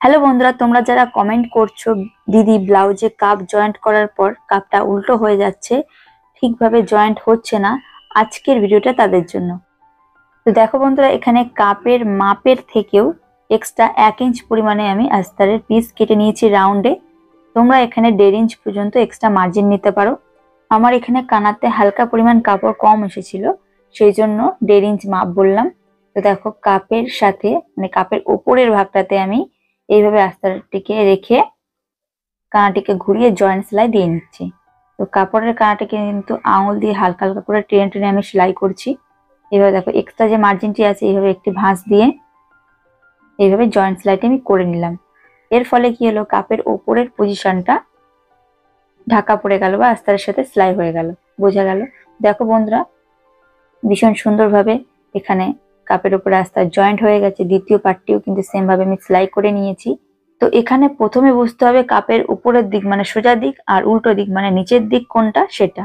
Hello বন্ধুরা, তোমরা যারা কমেন্ট করছো দিদি ব্লাউজে কাপ জয়েন্ট করার পর কাপটা উল্টো হয়ে যাচ্ছে, ঠিকভাবে জয়েন্ট হচ্ছে না, আজকের ভিডিওটা তাদের জন্য। তো দেখো বন্ধুরা, এখানে কাপের মাপের থেকেও এক্সট্রা 1 ইঞ্চ পরিমাণে আমি আস্তারের পিস কেটে নিয়েছি রাউন্ডে। তোমরা এখানে 1.5 ইঞ্চ পর্যন্ত এক্সট্রা মার্জিন নিতে পারো। আমার এখানে কানাতে হালকা পরিমাণ কাপড় কম এসেছিল, সেই জন্য 1.5 ইঞ্চ মাপ বললাম। তো দেখো, কাপের সাথে মানে কাপের ওপরের ভাগটাতে আমি এইভাবে আস্তারটিকে রেখে কানাটিকে ঘুরিয়ে জয়েন্ট সেলাই দিয়ে নিচ্ছি। তো কাপড়ের কানাটিকে কিন্তু আঙুল দিয়ে হালকা হালকা করে টেনে টেনে আমি সেলাই করছি। এইভাবে দেখো, এক্সট্রা যে মার্জিনটি আছে এইভাবে একটি ভাঁজ দিয়ে এইভাবে জয়েন্ট সেলাইটি আমি করে নিলাম। এর ফলে কি হলো, কাপের ওপরের পজিশনটা ঢাকা পড়ে গেল বা আস্তারের সাথে সেলাই হয়ে গেল। বোঝা গেল? দেখো বন্ধুরা, ভীষণ সুন্দরভাবে এখানে কাপের উপরে আস্তার জয়েন্ট হয়ে গেছে। দ্বিতীয় পার্টটিও কিন্তু সেম ভাবে আমি সেলাই করে নিয়েছি। তো এখানে প্রথমে বুঝতে হবে কাপের উপরের দিক মানে সোজা দিক, আর উল্টো দিক মানে নিচের দিক কোনটা সেটা।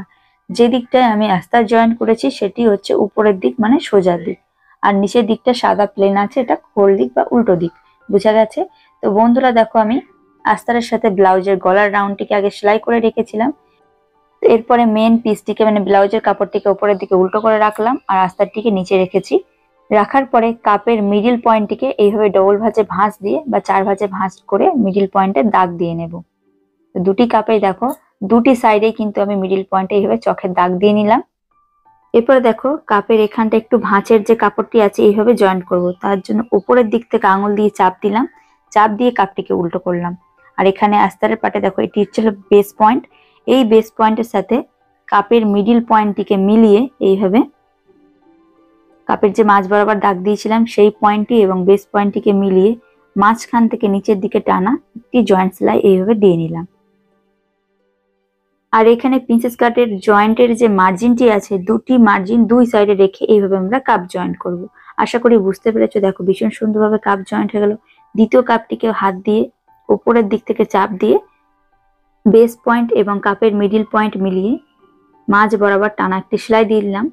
যে দিকটায় আমি আস্তার জয়েন্ট করেছি সেটি হচ্ছে উপরের দিক মানে সোজা দিক, আর নিচের দিকটা সাদা প্লেন আছে, এটা খোল দিক বা উল্টো দিক। বুঝা গেছে? তো বন্ধুরা দেখো, আমি আস্তারের সাথে ব্লাউজের গলার রাউন্ডটিকে আগে সেলাই করে রেখেছিলাম। এরপরে মেন পিসটিকে মানে ব্লাউজের কাপড়টিকে উপরের দিকে উল্টো করে রাখলাম আর আস্তারটিকে নিচে রেখেছি। রাখার পরে কাপের মিডিল পয়েন্টটিকে এইভাবে ডবল ভাঁজে ভাঁজ দিয়ে বা 4 ভাঁজে ভাঁজ করে মিডিল পয়েন্টে দাগ দিয়ে নেব। দুটি কাপে দেখো, দুটি সাইডে কিন্তু আমি মিডিল পয়েন্টে এইভাবে চকের দাগ দিয়ে নিলাম। এরপরে দেখো, কাপের এখানটা একটু ভাঁজের যে কাপড়টি আছে এইভাবে জয়েন্ট করব। তার জন্য উপরের দিক থেকে আঙুল দিয়ে চাপ দিলাম, চাপ দিয়ে কাপটিকে উল্টো করলাম। আর এখানে আস্তারের পাটে দেখো, এটি হচ্ছে বেস পয়েন্ট। এই বেস পয়েন্টের সাথে কাপের মিডিল পয়েন্টটিকে মিলিয়ে এইভাবে কাপের যে মাঝ বরাবর দাগ দিয়েছিলাম সেই পয়েন্টটি এবং বেস পয়েন্টটিকে মিলিয়ে মাঝখান থেকে নিচের দিকে টানা একটি জয়েন্ট সেলাই এইভাবে দিয়ে নিলাম। আর এখানে প্রিন্সেস কাটের জয়েন্টের যে মার্জিনটি আছে, দুটি মার্জিন দুই সাইডে রেখে এইভাবে আমরা কাপ জয়েন্ট করব। আশা করি বুঝতে পেরেছো। দেখো, ভীষণ সুন্দরভাবে কাপ জয়েন্ট হয়ে গেল। দ্বিতীয় কাপটিকে হাত দিয়ে উপরের দিক থেকে চাপ দিয়ে বেস পয়েন্ট এবং কাপের মিডিল পয়েন্ট মিলিয়ে মাঝ বরাবর টানা একটি সেলাই দিয়ে দিলাম।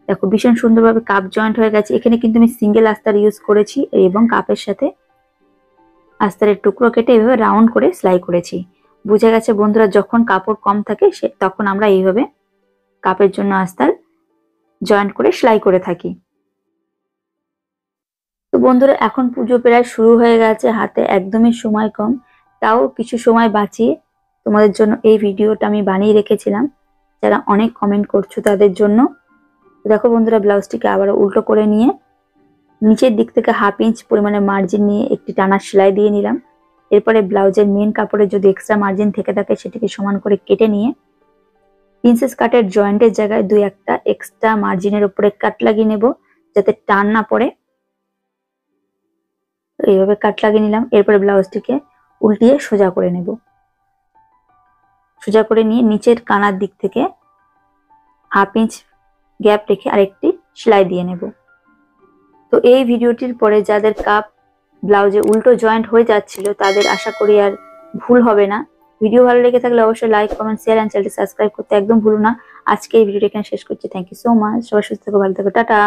দেখো, ভীষণ সুন্দরভাবে কাপ জয়েন্ট হয়ে গেছে। এখানে কিন্তু আমি সিঙ্গেল আস্তার ইউজ করেছি এবং কাপের সাথে আস্তারের টুকরো কেটে এইভাবে রাউন্ড করে সেলাই করেছি। বুঝে গেছে বন্ধুরা, যখন কাপড় কম থাকে তখন আমরা এইভাবে কাপের জন্য আস্তার জয়েন্ট করে সেলাই করে থাকি। তো বন্ধুরা, এখন পুজো প্রায় শুরু হয়ে গেছে, হাতে একদমই সময় কম, তাও কিছু সময় বাঁচিয়ে তোমাদের জন্য এই ভিডিওটা আমি বানিয়ে রেখেছিলাম, যারা অনেক কমেন্ট করছো তাদের জন্য। দেখো বন্ধুরা, ব্লাউজটিকে আবারও উল্টো করে নিয়ে নিচের দিক থেকে 1/2 ইঞ্চ পরিমাণে মার্জিন নিয়ে একটি টানা সেলাই দিয়ে নিলাম। এরপরে ব্লাউজের মেন কাপড়ে যদি এক্সট্রা মার্জিন থেকে থাকে সেটিকে সমান করে কেটে নিয়ে প্রিন্সেস কাটের জয়েন্টের জায়গায় 2-1টা এক্সট্রা মার্জিনের উপরে কাট লাগিয়ে নেব, যাতে টান না পড়ে। এইভাবে কাট লাগিয়ে নিলাম। এরপরে ব্লাউজটিকে উল্টিয়ে সোজা করে নেব। সোজা করে নিয়ে নিচের কানার দিক থেকে 1/2 ইঞ্চ গ্যাপ রেখে আরেকটি সেলাই দিয়ে নেব। তো এই ভিডিওটির পরে যাদের কাপ ব্লাউজে উল্টো জয়েন্ট হয়ে যাচ্ছিল তাদের আশা করি আর ভুল হবে না। ভিডিও ভালো লেগে থাকলে অবশ্যই লাইক, কমেন্ট, শেয়ার এন্ড চ্যানেলটি সাবস্ক্রাইব করতে একদম ভুলো না। আজকে এই ভিডিওটা এখানে শেষ করছি। Thank you so much. সবাই সুস্থ থাকো, ভালো থাকো, টাটা।